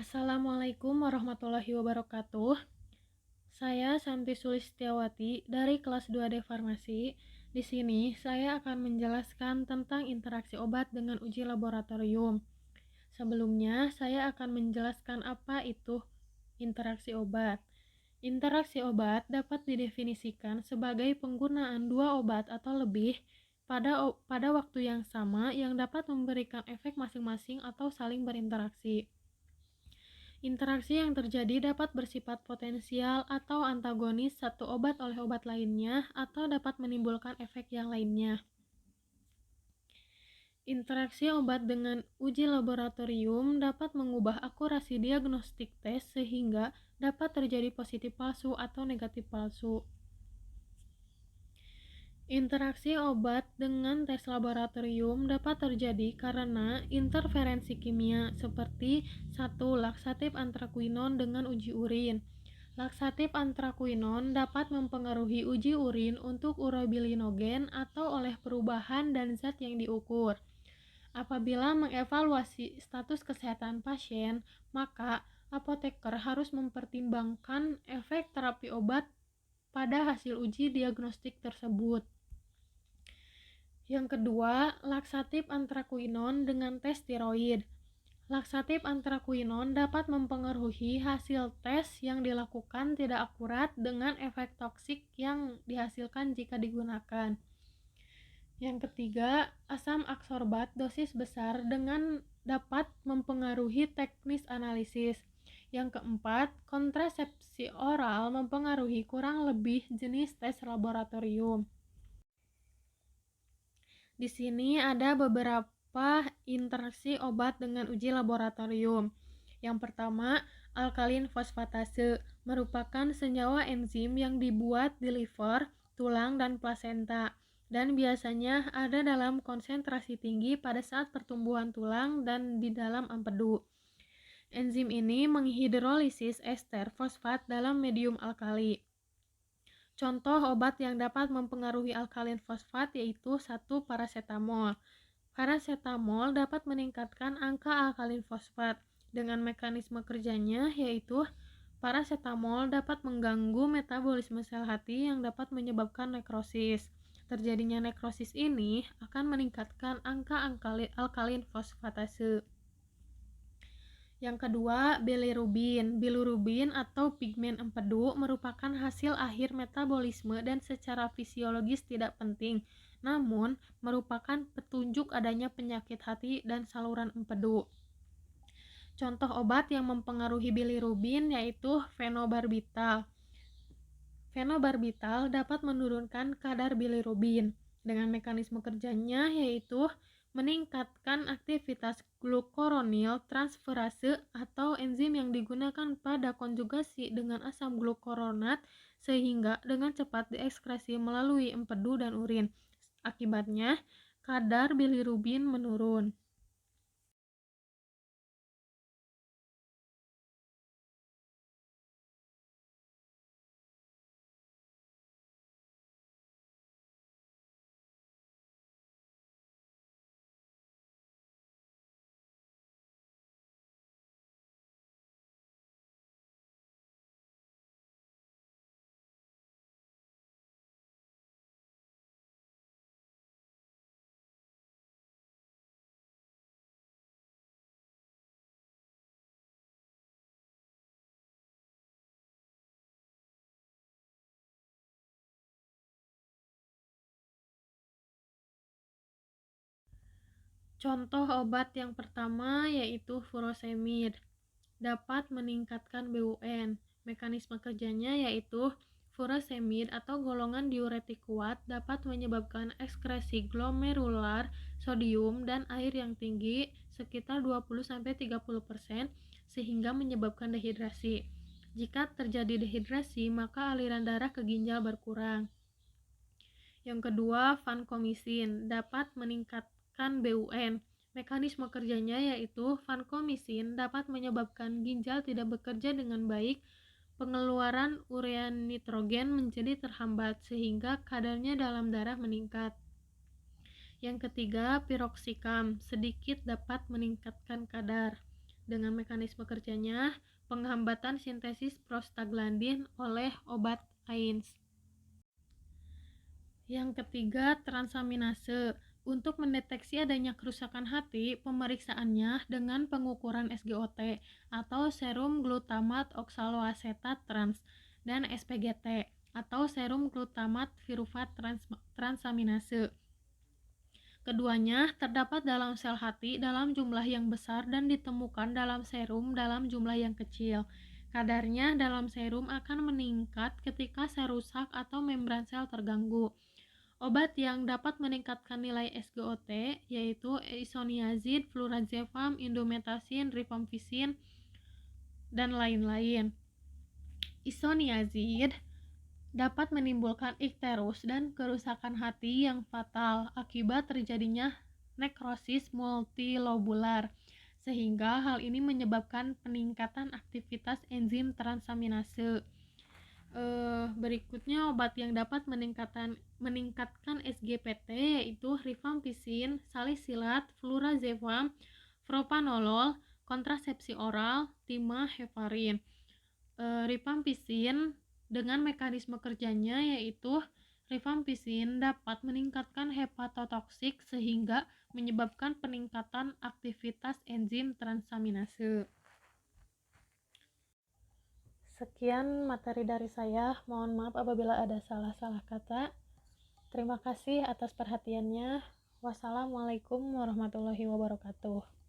Assalamualaikum warahmatullahi wabarakatuh. Saya Santi Sulistiawati dari kelas 2D Farmasi. Di sini saya akan menjelaskan tentang interaksi obat dengan uji laboratorium. Sebelumnya, saya akan menjelaskan apa itu interaksi obat. Interaksi obat dapat didefinisikan sebagai penggunaan dua obat atau lebih pada waktu yang sama yang dapat memberikan efek masing-masing atau saling berinteraksi. Interaksi yang terjadi dapat bersifat potensial atau antagonis satu obat oleh obat lainnya atau dapat menimbulkan efek yang lainnya. Interaksi obat dengan uji laboratorium dapat mengubah akurasi diagnostik tes sehingga dapat terjadi positif palsu atau negatif palsu. Interaksi obat dengan tes laboratorium dapat terjadi karena interferensi kimia seperti 1. Laksatif antraquinon dengan uji urin. Laksatif antraquinon dapat mempengaruhi uji urin untuk urobilinogen atau oleh perubahan dan zat yang diukur. Apabila mengevaluasi status kesehatan pasien, maka apoteker harus mempertimbangkan efek terapi obat pada hasil uji diagnostik tersebut. Yang kedua, laksatif antraquinon dengan tes tiroid. Laksatif antraquinon dapat mempengaruhi hasil tes yang dilakukan tidak akurat dengan efek toksik yang dihasilkan jika digunakan. Yang ketiga, asam aksorbat dosis besar dengan dapat mempengaruhi teknis analisis. Yang keempat, kontrasepsi oral mempengaruhi kurang lebih jenis tes laboratorium. Di sini ada beberapa interaksi obat dengan uji laboratorium. Yang pertama, alkalin fosfatase merupakan senyawa enzim yang dibuat di liver, tulang, dan plasenta, dan biasanya ada dalam konsentrasi tinggi pada saat pertumbuhan tulang dan di dalam empedu. Enzim ini menghidrolisis ester fosfat dalam medium alkali. Contoh obat yang dapat mempengaruhi alkalin fosfat yaitu 1. Parasetamol. Parasetamol dapat meningkatkan angka alkalin fosfat. Dengan mekanisme kerjanya yaitu parasetamol dapat mengganggu metabolisme sel hati yang dapat menyebabkan nekrosis. Terjadinya nekrosis ini akan meningkatkan angka alkalin fosfatase. Yang kedua, bilirubin. Bilirubin atau pigmen empedu merupakan hasil akhir metabolisme dan secara fisiologis tidak penting, namun merupakan petunjuk adanya penyakit hati dan saluran empedu. Contoh obat yang mempengaruhi bilirubin yaitu fenobarbital. Fenobarbital dapat menurunkan kadar bilirubin. Dengan mekanisme kerjanya yaitu meningkatkan aktivitas glukoronil transferase atau enzim yang digunakan pada konjugasi dengan asam glukoronat sehingga dengan cepat diekskresi melalui empedu dan urin. Akibatnya, kadar bilirubin menurun. Contoh obat yang pertama yaitu furosemid. Dapat meningkatkan BUN. Mekanisme kerjanya yaitu furosemid atau golongan diuretik kuat dapat menyebabkan ekskresi glomerular sodium dan air yang tinggi sekitar 20-30% sehingga menyebabkan dehidrasi. Jika terjadi dehidrasi, maka aliran darah ke ginjal berkurang. Yang kedua, vancomycin dapat meningkatkan BUN. Mekanisme kerjanya yaitu vancomycin dapat menyebabkan ginjal tidak bekerja dengan baik, pengeluaran urea nitrogen menjadi terhambat sehingga kadarnya dalam darah meningkat. Yang ketiga, piroxicam sedikit dapat meningkatkan kadar. dengan mekanisme kerjanya penghambatan sintesis prostaglandin oleh obat AINS. Yang ketiga, transaminase. Untuk mendeteksi adanya kerusakan hati, pemeriksaannya dengan pengukuran SGOT atau serum glutamat oksaloasetat trans dan SPGT atau serum glutamat virufat transaminase. Keduanya terdapat dalam sel hati dalam jumlah yang besar dan ditemukan dalam serum dalam jumlah yang kecil. Kadarnya dalam serum akan meningkat ketika sel rusak atau membran sel terganggu. Obat yang dapat meningkatkan nilai SGOT yaitu isoniazid, flurazepam, indomethacin, rifampicin, dan lain-lain. Isoniazid dapat menimbulkan ikterus dan kerusakan hati yang fatal akibat terjadinya nekrosis multilobular, sehingga hal ini menyebabkan peningkatan aktivitas enzim transaminase. Berikutnya obat yang dapat meningkatkan SGPT yaitu rifampicin, salisilat, flurazepam, propranolol, kontrasepsi oral, timaheparin. Rifampicin dengan mekanisme kerjanya yaitu rifampicin dapat meningkatkan hepatotoksik sehingga menyebabkan peningkatan aktivitas enzim transaminase. Sekian materi dari saya, mohon maaf apabila ada salah-salah kata. Terima kasih atas perhatiannya. Wassalamualaikum warahmatullahi wabarakatuh.